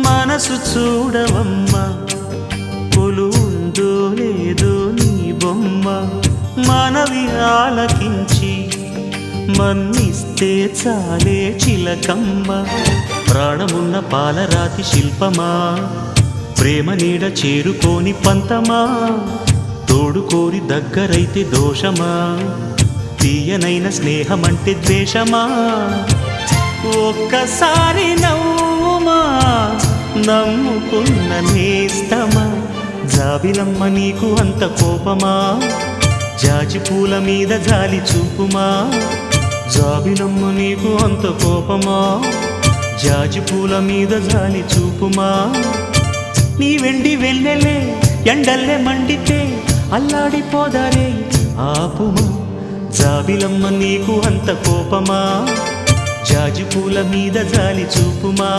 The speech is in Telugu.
మనసు చూడవమ్మా కొలువుందో లేదో నీ బొమ్మ మనవి ఆలకించి మన్నిస్తే చాలే చిలకమ్మ ప్రాణమున్న పాలరాతి శిల్పమా ప్రేమ నీడ చేరుకోని పంతమా తోడుకోరి దగ్గరైతే దోషమా తీయనైన స్నేహమంటే ద్వేషమా ఒక్కసారి నవ్వుమా నమ్ముకున్న నేస్తమా జాబిలమ్మ నీకు అంత కోపమా జాజి పూల మీద జాలి చూపుమా జాబిలమ్మ నీకు అంత కోపమా జాజి పూల మీద జాలి చూపుమా నీ వెండి వెన్నెలే ఎండల్లే మండితే అల్లాడిపోదారే ఆపుమా జాబిలమ్మ నీకు అంత కోపమా జాజి పూల మీద జాలి చూపుమా